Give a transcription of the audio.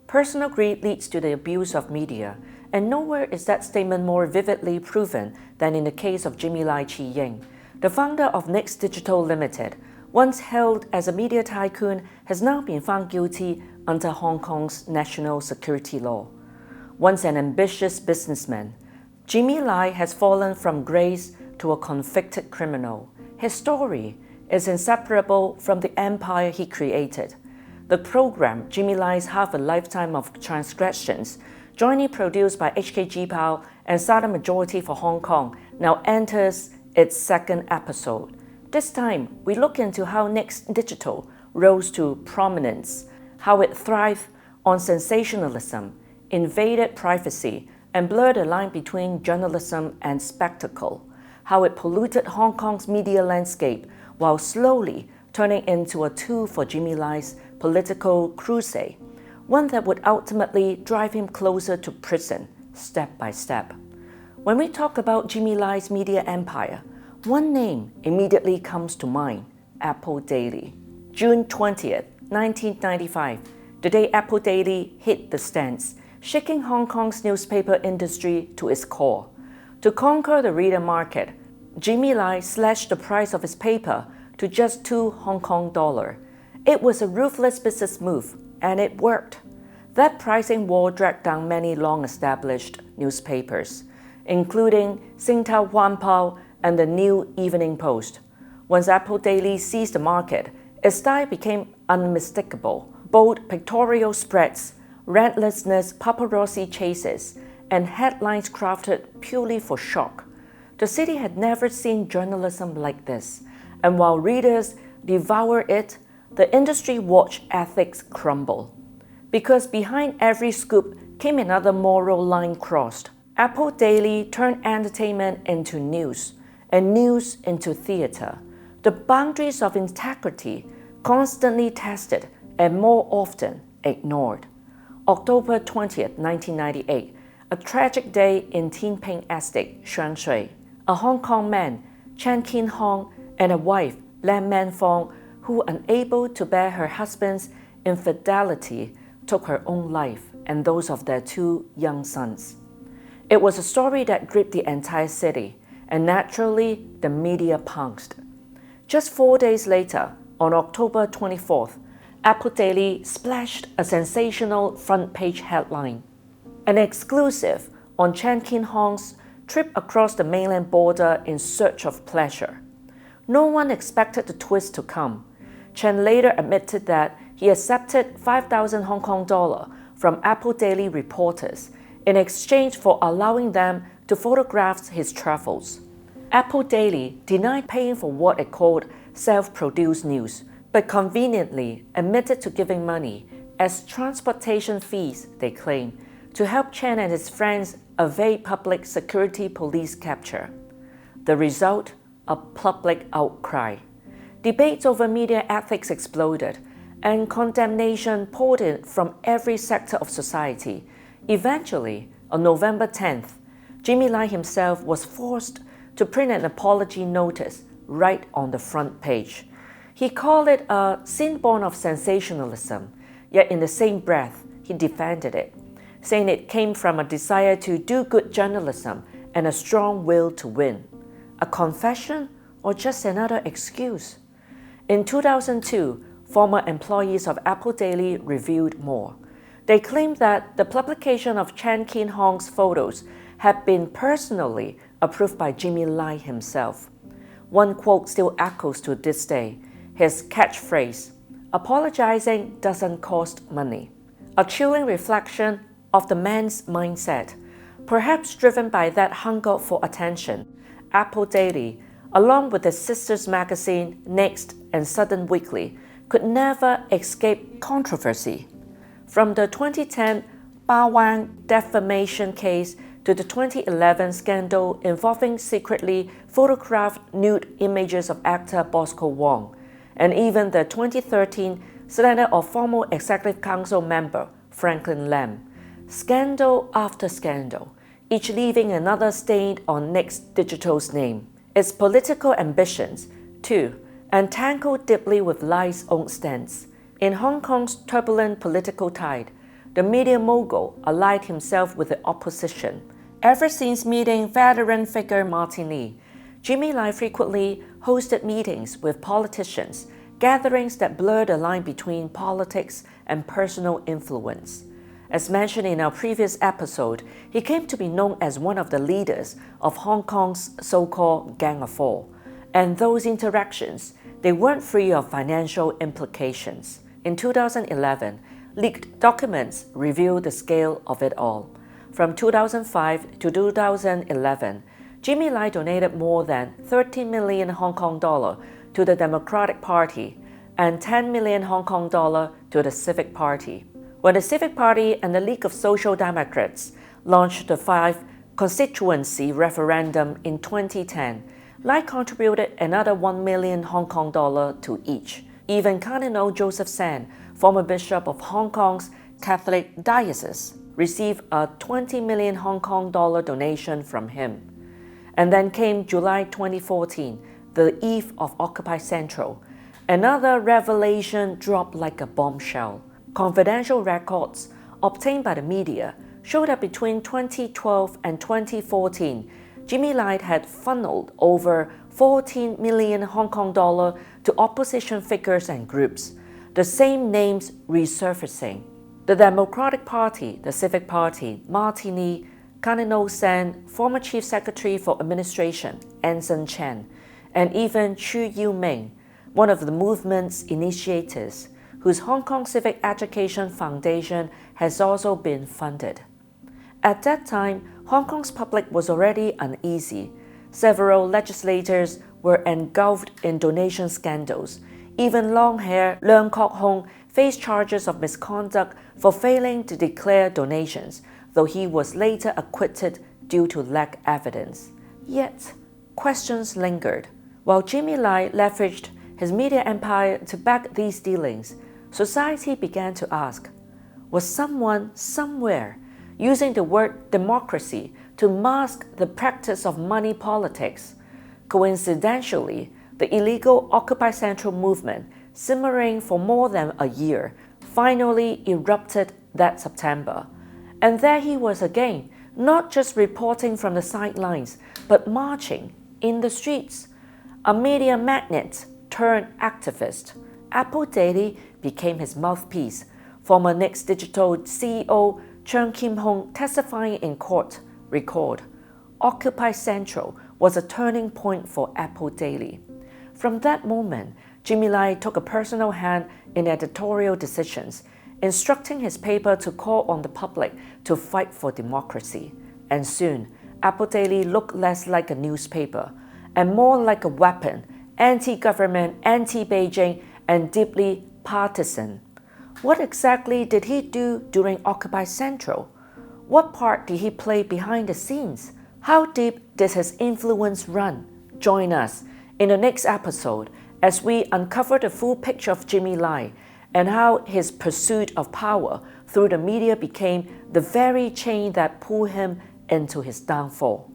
Personal greed leads to the abuse of media, and nowhere is that statement more vividly proven than in the case of Jimmy Lai, the founder of Next Digital Limited, once hailed as a media tycoon, has now been found guilty under Hong Kong's national security law. Once an ambitious businessman, Jimmy Lai has fallen from grace to a convicted criminal. His story is inseparable from the empire he created. The program, Jimmy Lai's Half a Lifetime of Transgressions, jointly produced by HKGPao and Silent Majority for Hong Kong, now enters its second episode. This time, we look into how Next Digital rose to prominence, how it thrived on sensationalism, invaded privacy, and blurred the line between journalism and spectacle, how it polluted Hong Kong's media landscape while slowly turning into a tool for Jimmy Lai's political crusade, one that would ultimately drive him closer to prison, step by step. When we talk about Jimmy Lai's media empire, one name immediately comes to mind: Apple Daily. June 20th, 1995, the day Apple Daily hit the stands, shaking Hong Kong's newspaper industry to its core. To conquer the reader market, Jimmy Lai slashed the price of his paper to just $2 Hong Kong. It was a ruthless business move, and it worked. That pricing war dragged down many long-established newspapers, including Singtao Huanpao and the New Evening Post. Once Apple Daily seized the market, its style became unmistakable. Bold pictorial spreads, relentless paparazzi chases, and headlines crafted purely for shock. The city had never seen journalism like this, and while readers devoured it, the industry watched ethics crumble. Because behind every scoop came another moral line crossed. Apple Daily turned entertainment into news, and news into theater. The boundaries of integrity constantly tested and more often ignored. October 20th, 1998, a tragic day in Tin Ping Estate, Shui. A Hong Kong man, Chan Kin Hong, and a wife, Lam Man Fong, who, unable to bear her husband's infidelity, took her own life and those of their two young sons. It was a story that gripped the entire city, and naturally, the media pounced. Just 4 days later, on October 24th, Apple Daily splashed a sensational front-page headline, an exclusive on Chan Kin Hong's trip across the mainland border in search of pleasure. No one expected the twist to come. Chen later admitted that he accepted 5,000 Hong Kong dollar from Apple Daily reporters in exchange for allowing them to photograph his travels. Apple Daily denied paying for what it called self-produced news, but conveniently admitted to giving money as transportation fees, they claim, to help Chen and his friends evade public security police capture. The result? A public outcry. Debates over media ethics exploded, and condemnation poured in from every sector of society. Eventually, on November 10th, Jimmy Lai himself was forced to print an apology notice right on the front page. He called it a sin born of sensationalism, yet in the same breath, he defended it, saying it came from a desire to do good journalism and a strong will to win. A confession or just another excuse? In 2002, former employees of Apple Daily revealed more. They claimed that the publication of Chan Kin Hong's photos had been personally approved by Jimmy Lai himself. One quote still echoes to this day, his catchphrase, "Apologizing doesn't cost money." A chilling reflection of the man's mindset. Perhaps driven by that hunger for attention, Apple Daily, along with its sisters magazine Next and Southern Weekly, could never escape controversy. From the 2010 Ba Wang defamation case to the 2011 scandal involving secretly photographed nude images of actor Bosco Wong, and even the 2013 slander of former Executive Council member Franklin Lam. Scandal after scandal, each leaving another stain on Next Digital's name. Its political ambitions, too, entangled deeply with Lai's own stance. In Hong Kong's turbulent political tide, the media mogul allied himself with the opposition. Ever since meeting veteran figure Martin Lee, Jimmy Lai frequently hosted meetings with politicians, gatherings that blurred the line between politics and personal influence. As mentioned in our previous episode, he came to be known as one of the leaders of Hong Kong's so-called Gang of Four. And those interactions, they weren't free of financial implications. In 2011, leaked documents revealed the scale of it all. From 2005 to 2011, Jimmy Lai donated more than 13 million Hong Kong dollar to the Democratic Party and 10 million Hong Kong dollar to the Civic Party. When the Civic Party and the League of Social Democrats launched the 5 constituency referendum in 2010, Lai contributed another 1 million Hong Kong dollar to each. Even Cardinal Joseph San, former Bishop of Hong Kong's Catholic Diocese, received a 20 million Hong Kong dollar donation from him. And then came July 2014, the eve of Occupy Central. Another revelation dropped like a bombshell. Confidential records obtained by the media show that between 2012 and 2014, Jimmy Lai had funneled over 14 million Hong Kong dollar to opposition figures and groups, the same names resurfacing. The Democratic Party, the Civic Party, Martin Lee, Cardinal San, former Chief Secretary for Administration, Anson Chen, and even Chu Yu-ming, one of the movement's initiators, whose Hong Kong Civic Education Foundation has also been funded. At that time, Hong Kong's public was already uneasy. Several legislators were engulfed in donation scandals. Even long-haired Leung Kok Hong faced charges of misconduct for failing to declare donations, though he was later acquitted due to lack evidence. Yet, questions lingered. While Jimmy Lai leveraged his media empire to back these dealings, society began to ask, was someone somewhere using the word democracy to mask the practice of money politics? Coincidentally, the illegal Occupy Central movement, simmering for more than a year, finally erupted that September. And there he was again, not just reporting from the sidelines, but marching in the streets. A media magnate turned activist, Apple Daily became his mouthpiece. Former Next Digital CEO Cheung Kim Hong testifying in court recalled, Occupy Central was a turning point for Apple Daily. From that moment, Jimmy Lai took a personal hand in editorial decisions, instructing his paper to call on the public to fight for democracy. And soon, Apple Daily looked less like a newspaper and more like a weapon, anti-government, anti-Beijing, and deeply partisan. What exactly did he do during Occupy Central? What part did he play behind the scenes? How deep did his influence run? Join us in the next episode as we uncover the full picture of Jimmy Lai and how his pursuit of power through the media became the very chain that pulled him into his downfall.